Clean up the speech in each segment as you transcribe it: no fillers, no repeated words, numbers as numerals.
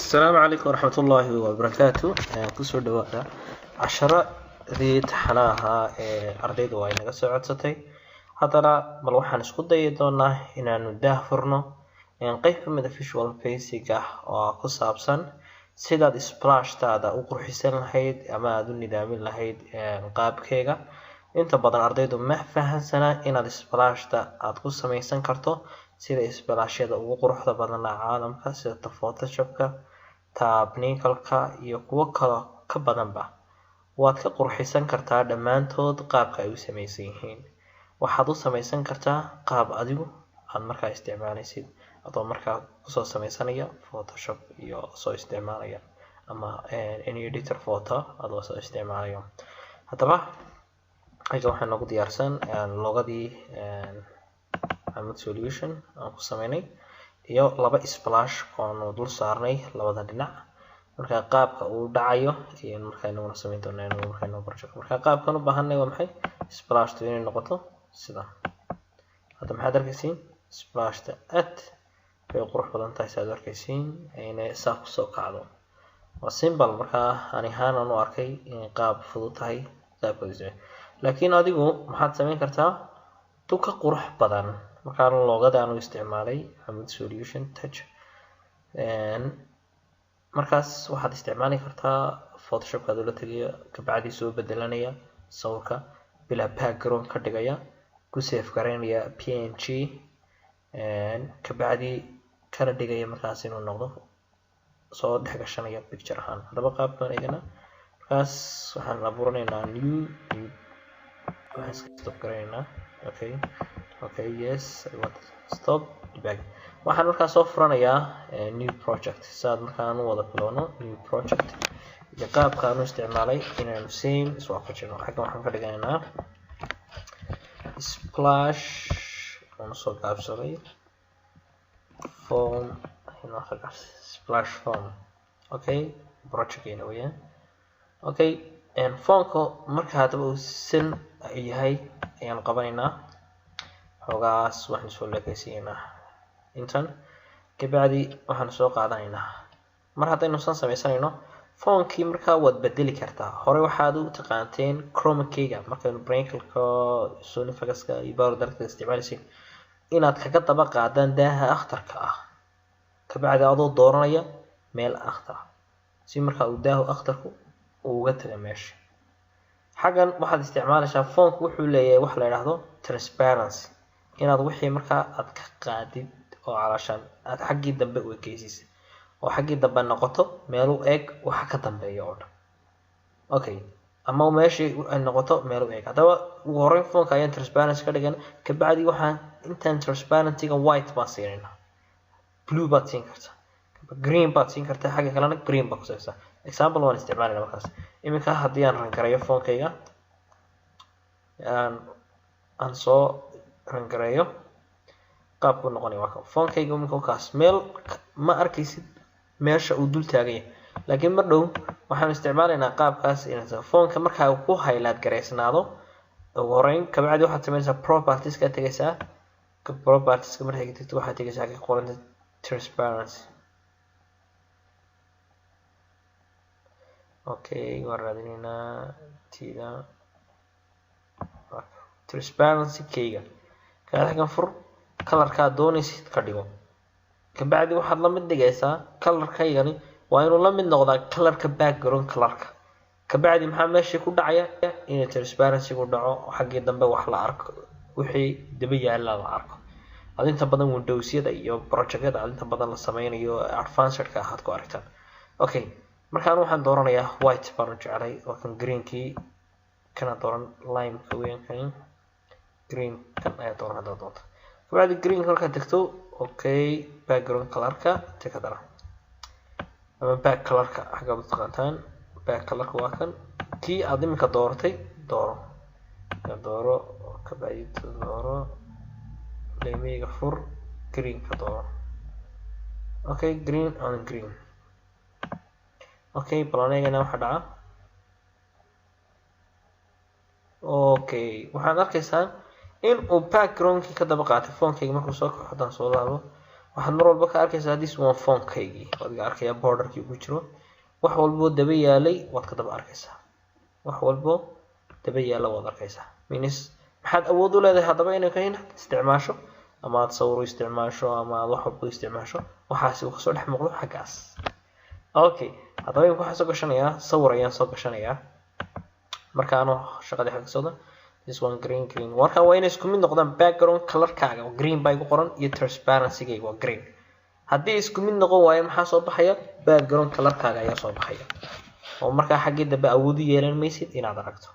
السلام عليكم ورحمة الله وبركاته. kusoo dhawaada casharadii taxanaha ee ardaydu ay naga soo codsatay. Haddana bal waxaan isku dayi doonaa inaanu daahfurno qayb ka mid ah Visual Basic ah oo ku saabsan sidaad splashtaada u qurxisan lahayd ama aad u nidaamin lahayd qaabkeega. Inta badan ardaydu ma fahansana inaad splashta aad ku samaysan karto sida splashyada ugu quruxda badan caalamka sida Photoshopka, Tabnicalka iyo kuwo kale ka badanba. Waad ka qurxisan kartaa dhammaantood qaabka ay u samaysan yihiin. Waxaad u samaysan kartaa qaab adigu aad markaa isticmaalaysid adoo markaa kusoo samaysanaya Photoshop iyo soo isticmaalaya ama any editor photo adoo soo isticmaalaya. Haddaba halkan waxaan ugu diyaarsan logadii Amad Solution aan ku samaynay iyo laba splash oo dul saarnay labada dhinac. Marka qaabka uu dhacayo iyo markaa inuu samayn doono inuu project. Marka qaabkan u baahanay waa maxay? Splashtu inay noqoto sida. Hadda maxaad arkaysiin? Splashta way qurux badan tahay saad arkaysiin inay saaf soo kacdo. Waa simple marka ani ahaan aan u arkay in qaab fudud tahay qaabkiisa. Laakiin adigu maxaad samayn kartaa tuka qurux badan marka logada aan u isticmaalay Amad Solution Touch markaas waxaad isticmaali kartaa Photoshop aad la tagayo ka bacdi soo bedelanaya sawirka bila background ka dhigaya ku save gareynaya PNG ka bacdi kala dhigaya markaas inuu noqdo soo dhexgashanaya picture ahaan. Hadaba qaabkan eegana markaas waxaan abuuranaynaa new waxaan stop gareynaa. Okay, yes, I want to stop back. Waxaan markaa soo furanayaa new project. Saad markaan wada bilowno new project. iyo qaabka aan u isticmaalay inaan same iswaafajino. Xagga waxaan ka dhigaynaa splash aan soo gaabsaday form splash form. Okay, project ina weeyaan. Okay, formka marka hadaba uu sin yahay ayaan qabanaynaa. Xogaas waxaan soo leekaysiinaa intan ka bacdi waxaan soo qaadanaynaa. Mar haddaynu san samaysanayno formkii markaa waad bedeli kartaa. Hore waxaad u taqaanteen chroma keyga markaynu Brainkalka Sonifagaska iyo Powderka isticmaalaysiin inaad kaga daba qaadaan daaha akhtarka ah ka bacdi adoo dooranaya meel akhtar si markaa uu daahu akhtarku uga tago meesha. Xagan waxaad isticmaalaysaa formku wuxuu leeyahay wax la yiraahdo transparency inaad wixii markaa aad ka qaadid oo calaashan aad xaggii dambe u ekaysiisid oo xaggii dambe noqoto meel u eg waxa ka dambeeya oo dhan. Okay, ama meeshii ay noqoto meel u eg. Hadaba ugu horreyn formka ayaan transparency ka dhigan ka bacdi waxaan intaan transparency-ga white baan siinayna. Blue baad siin kartaa, green baad siin kartaa, xagga kalena green baad ku saysaa. Example waan isticmaalayna markaas. Iminka haddii aan rangareeyo formkayga aan soo rangareeyo qaabku noqonaya waa formkayga iminka kaas meel ma arkaysid meesha uu dul taagan yahay. Laakiin mar dhow waxaan isticmaalaynaa qaabkaas inaan formka markaa ku highlight gareysnaado ugu horreyn ka bacdi waxaad sameynaysaa properties ka tagaysaa ka properties ka markay tagto waxaad tagaysaa ka qoran transparency. Okay, waan raadinaynaa tida transparency keyga kan fur colorka doonaysid ka dhigo ka bacdi waxaad la mid dhigaysaa colorkaygani waa inuu la mid noqdaa colorka background colorka ka bacdi maxaa meesha ku dhacaya in transparency ku dhaco xaggii dambe wax la arko wixii daba yaala la arko. Adinta badan Windowsyada iyo projectada adinta badan la sameynayo advanced-ka aad ku aragtaan. Okay, markaan waxaan dooranayaa white baan u jeclay oo kan green-kii kana dooran lime-ka weyn kan green kan ayaa dooran doonta. Ka bacdi green halka tagto okay background color-ka tagadara ama back color-ka xagga u taqaantaan back color-ka waa kan kii aad iminka dooratay dooro ka bacdi dooro laymiga fur green ka dooro. Okay, green on green. Okay, planegana waxa dhaca. Okay, waxaan arkaysaa in uu background-kii ka daba qaatay formkayga markuu soo kaco hadaan soo laabo waxaad mar walba ka arkaysaa this one phone-kaygii waad ka arkaya borderkii ku jiro wax walbo daba yaalay waad ka daba arkaysaa wax walbo daba yaala waad arkaysaa means maxaad awood u leedahay hadaba inay ka isticmaasho ama aad sawir isticmaasho ama aad wax walbo isticmaasho waxaasi uu kasoo dhex muuqdo xaggaas okay hadaba waxaan soo gashanayaa sawir ayaan soo gashanayaa marka aanu shaqada xagga soo this one green marka waa inay isku mid noqdaan background color-kaaga oo green bay ku qoran iyo transparency-gayga waa green haddii isku mid noqon waayo maxaa soo baxaya background color-kaaga ayaa soo baxaya oo markaa xaggii dambe awood u yeelan maysid inaad aragto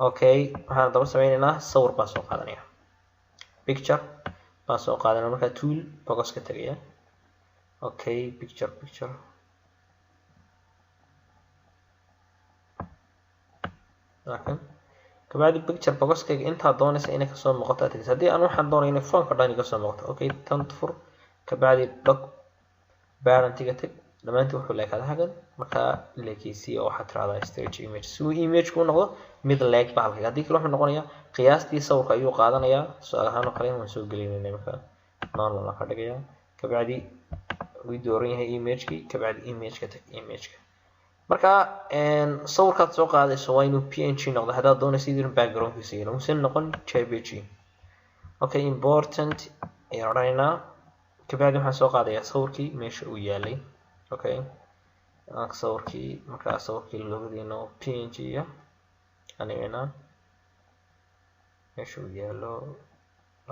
okay waxaan daba sameynaynaa sawir baan soo qaadanayaa picture baan soo qaadanaa markaa tool box ka tagaya okay picture laakiin kabacdi picture box-kayga intaa doonaysa inay kasoo muuqato aad haddii aan waxaan doonay inay phone-ka dhan kasoo muuqato okay tan fur kabacdi dog parent-iga tag dhamaantii wuxuu leekaada xaggan markaa leekaysiiya oo waxaad tirahdaa stage image si uu image-ku u noqdo mid leeg bahalkayga haddii kale wuxuu noqonayaa qiyaastii sawirka ayuu qaadanayaa su-aal ahaan oo kale waan soo gelinayna markaa normal ka dhigayaa kabacdi wuu dooran yahay image-kii kabacdi image-ka tag image-ka markaa sawirkaad soo qaadayso waa inuu png noqdo haddaad doonaysa inuu background-kiisa yeelo muuse noqon jpg okay important ayaan odhanaynaa kabacdi waxaan soo qaadayaa sawirkii meesha uu yaalay okay sawirkii markaa sawirkii logadiina oo png ah anigana meesha uu yaalo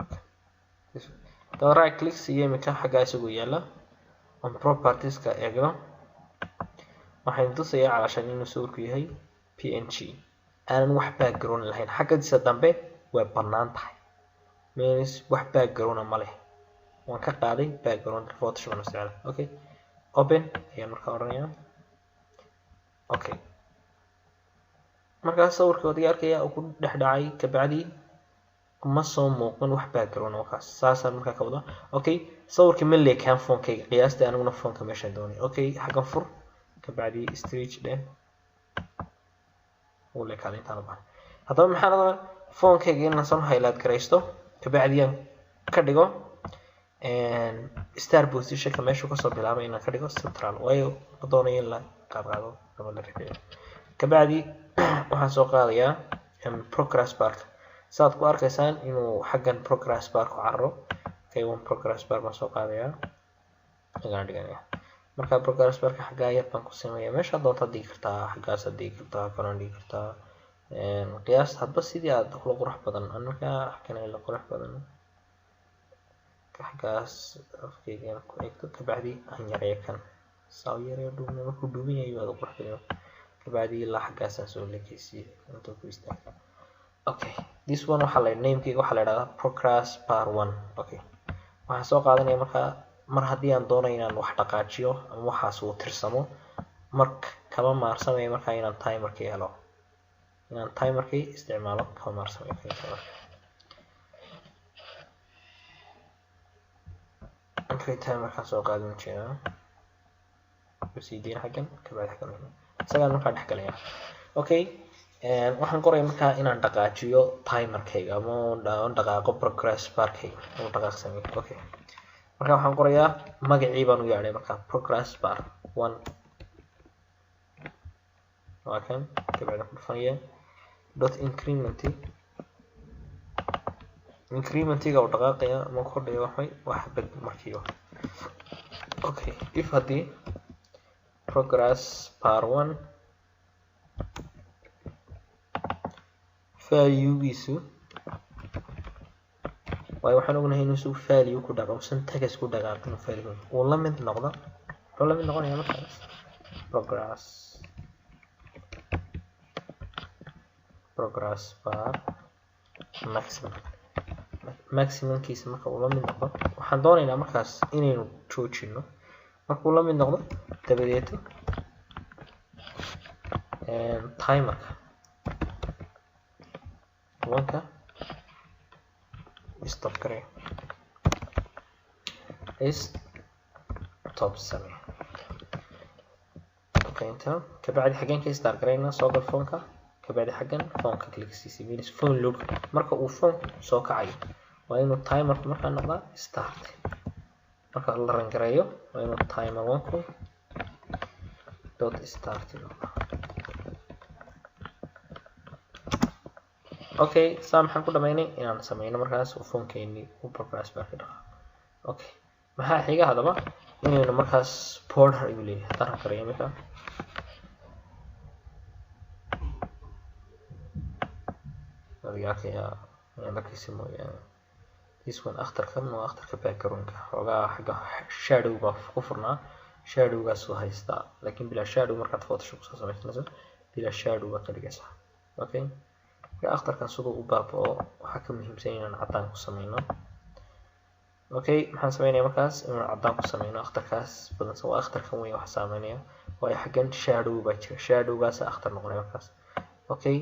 okay right click siiyo imika xagga isagu yaala on properties-ka eegno waxaan tusayaa calaashan inuu sawirku yahay png aanan wax background lahayn xaggadiisa dambe way bannaan tahay means wax background ma leh waan ka qaaday background photoshop aan isticmaalay okay open ayaan markaa odhanayaa okay markaa sawirka wadiga arkaya uu ku dhex dhacay kabacdi ma soo muuqan wax background oo kaas saasaan markaa ka wada okay sawirka ma leekaan phone-kayga qiyaastii aniguna phone-ka meeshaan doonay okay xaggan fur kabacdi stretch dhe uu leekaada intaan u baahan haddaba maxaan odhan phone-kayga inaan soo highlight garaysto kabacdi aan ka dhigo star position-ka meeshuu kasoo bilaabay inaan ka dhigo central waayo ma doonayo in la qaadqaado ama la rixiyo kabacdi waxaan soo qaadayaa progress bar-ka saad ku arkaysaan inuu xaggan progress bar-ku cararo okay one progress bar baan soo qaadayaa agaan dhiganayaa markaa progress bar-ka xaggaa yar baan ku sameeyaa meesha doonta dhigi kartaa xaggaas dhigi kartaa kalan dhigi kartaa qiyaas hadba sidii aad kula qurux badan anaga xaggan ay la qurux badan xaggaas afkayga ku eegto kabacdi aan yareeyo kan saa yareeyo dhuubna markuu dhuuban yahay waad qurux badan kabacdi ilaa xaggaasaan soo leekaysiiyo inta ku istaaga okay this one waxaa la name-kayga waxaa la yidhahdaa progress bar 1 okay waxaan soo qaadanaya markaa mar haddii aan doonayo inaan wax dhaqaajiyo ama waxaas uu tirsamo marka kama maarsamaya markaa inaan timerkii helo inaan timerkii isticmaalo kama maarsamaya okay timerkaan soo qaadan jeedaa basiidiin xaggan kabacdi xaggan isagaan markaa dhex galaya okay waxaan qoraya markaa inaan dhaqaajiyo timerkayga ama aan dhaqaaqo progress bar-kayga oo dhaqaaq sameeyo okay markaa waxaan qorayaa magacii baan u yeedhay markaa progress bar 1 waa kan kabacdi ku dhufanaya dot incrementiga oo dhaqaaqaya ama kordhaya waxay wax bad markiiba okay if haddii progress bar 1 value-giisu waayo waxaan ognahay inuu suu value ku dhaqo usan tagas ku dhaqaaqin value uu la mid noqdo wuxuu la mid noqonayaa markaas progress bar maximum-kiisa marka uu la mid noqdo waxaan doonaynaa markaas inaynu joojino markuu la mid noqdo dabadeeto timerka wanka stop kare stop samee okay inta kabacdi xaggan ka start garayna soo gal phone-ka kabacdi xaggan phone-ka click siisi means phone look marka uu phone soo kacayo waa inuu timer markaa noqdaa start marka la run gareeyo waa inuu timer 1 dot start noqdaa. okay saa maxaan ku dhamaynay inaan sameyno markaas uu phone-keeni uu progress bar ka dhaqaa. okay maxaa xiga hadaba inaynu markaas border ayuu leeyahay haddaan run gareeyo markaa markiisa mooyaane this one akhtarkan waa akhtarka background-ka xoogaa xagga shadow baa ku furnaa shadowgaas uu haystaa laakiin bilaa shadow markaad photoshop soo samaysanayso bilaa shadow baad ka dhigaysaa. okay akhtarkan siduu u baaba'o waxaa ka muhiimsan inaan caddaan ku sameyno. okay maxaan sameynaya markaas inaan caddaan ku sameyno akhtarkaas badansa waa akhtarkan weyn wax saameynaya waayo xaggan shadow baa jira shadowgaas akhtar noqonaya markaas. okay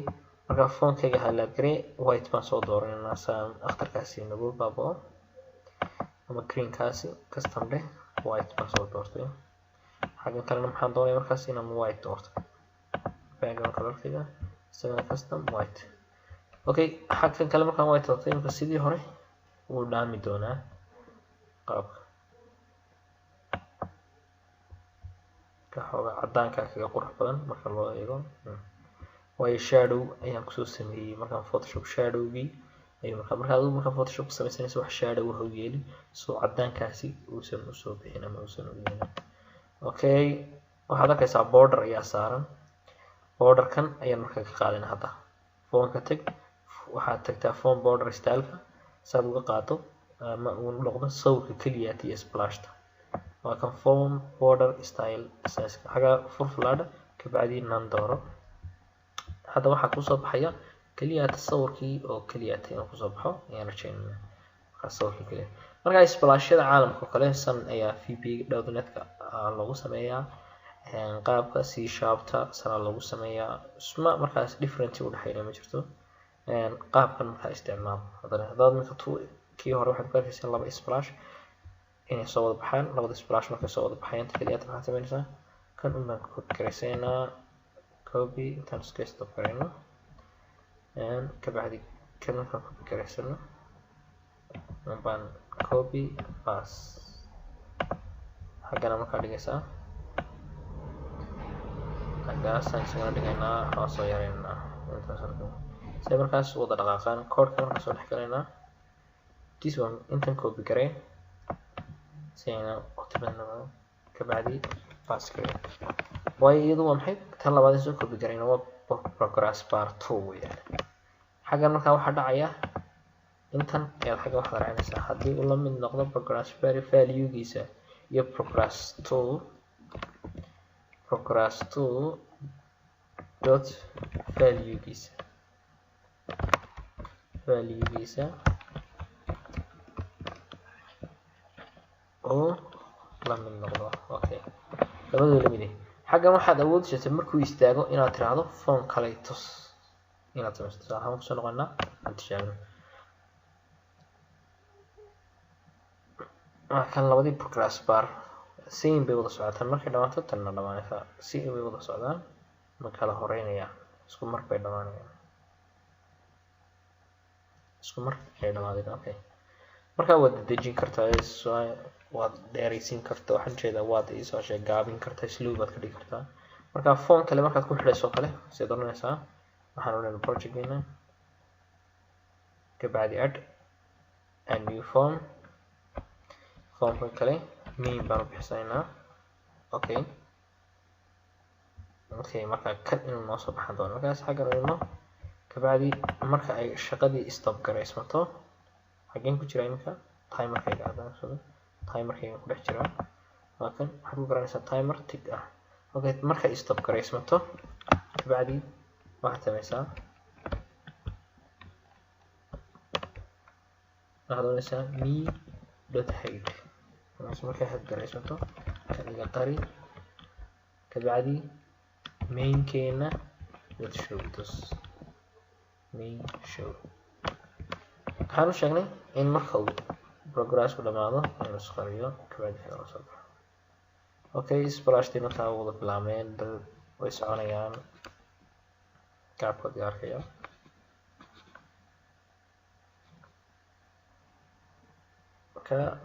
marka phone-kayga highlight garee white baan soo dooranayna saan akhtarkaasi nagu baaba'o ama greenkaasi custom dheh white baan soo doortay xaggan kalena maxaan doonaya markaas inaan white doorto background colorkayga isagana custom white. okay xaggan kale markaan white doortay marka sidii hore wuu dhaami doonaa qaabka ka xoogaa caddaanka kaga qurux badan marka loo eego waayo shadow ayaan kusoo sameeyey markaan photoshop shadowgii ayuu markaa adigu markaa photoshop ku samaysanaysa wax shadow waxa u yeeli soo caddaankaasi uusan usoo bixin ama uusan u yeelin. okay waxaad arkaysaa border ayaa saaran borderkan ayaan markaa ka qaadina hadda phone-ka tag waxaad tagtaa phone border style-ka saad uga qaato ama uu noqdo sawirka keliya iyo splashta waa kan phone border style xaga furfulaadha kabacdi nan dooro hadda waxaa kusoo baxaya keliya tasawirkii oo keliya inuu kusoo baxo ayaan rajeynaya markaa sawirkii keliya. markaa splashyada caalamka oo kale san ayaa vb.net-ka lagu sameeyaa qaabka c sharpta sana lagu sameeyaa isma markaas different u dhaxayna ma jirto qaabkan markaa isticmaal haddaad marka kii hore waxaad ku arkaysaa laba splash inay soo wada baxaan labada splash markay soo wada baxayaan keliya waxaad sameynaysaa kan un baan copy garaysaynaa copy intaan iska stop garayno kabacdi kan markaan copy garaysano un baan copy pass xaggana markaa dhigaysaa xaggaasaan isagana dhigaynaa waxaan soo yareynaa say markaas wada dhaqaaqaan koodhka markaan soo dhex galaynaa this one intan copy garay si ayna waqtibadanaba kabacdi pass garay waayo iyadu waa maxay tan labaad soo copy garayna waa progress bar 2 weeyaan xaggan markaa waxaa dhacaya intan ayaad xagga waxaad raacinaysaa haddii uu la mid noqdo progress bar value-giisa iyo progress 2 dot value-giisa oo la mid noqdo. okay labadooda la mid ah xaggan waxaad awood sheegtay markuu istaago inaad tiraahdo phone kale tus inaad samaysto waxaan kusoo noqonaa aan tijaabino kan labadii progress bar same bay wada socotaan markay dhamaato tanna dhamaanaysaa si bay wada socdaan ma kala horeynayaan isku mar bay dhamaanayaan isku mar ay dhamaadeen. okay markaa waad dejin kartaa waad dheeraysiin kartaa waxaan jeedaa waad isoo sheeg gaabin kartaa slow baad ka dhigi kartaa markaa phone kale markaad ku xidhayso kale sidaad oranaysaa waxaan oranayna projectgeena kabacdi add a new phone kale main baan u bixisanaynaa. okay markaa kan inuu noo soo baxan doono markaas xaggan idmo kabacdi marka ay shaqadii stop garaysmato xaggeen ku jira iminka timerkayga cadaansado timerkayga ku dhex jira waa kan waxaad ku garanaysaa timer tig ah. okay markay stop garaysmato kabacdi waxaad samaysaa waxaad oranaysaa me.hide markay had garaysmato kan iga qari kabacdi mainkeena main show waxaan u sheegnay in marka uu progressku dhamaado inuu isqariyo kabacdi xeelo soo baxo. okay splashtii markaa wada bilaameen dad way soconayaan qaabkoodii arkaya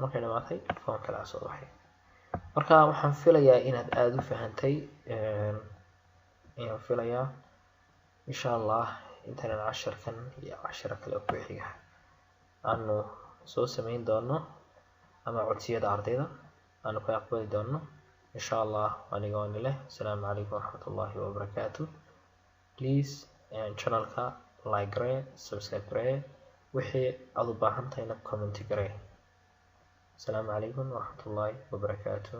markay dhamaatay form kale soo baxay. marka waxaan filayaa inaad aad u fahantay ayaan filayaa insha Allah intaan casharkan iyo casharo kale ku xiga aanu soo sameyn doono ama codsiyada ardayda aanu ka aqbali doono insha Allah. anigoo leh assalaamu calaykum waraxmatullaahi wabarakaatuh. please channelka like garee, subscribe garee, wixii aad u baahan tahayna comment garee. السلام عليكم ورحمة الله وبركاته.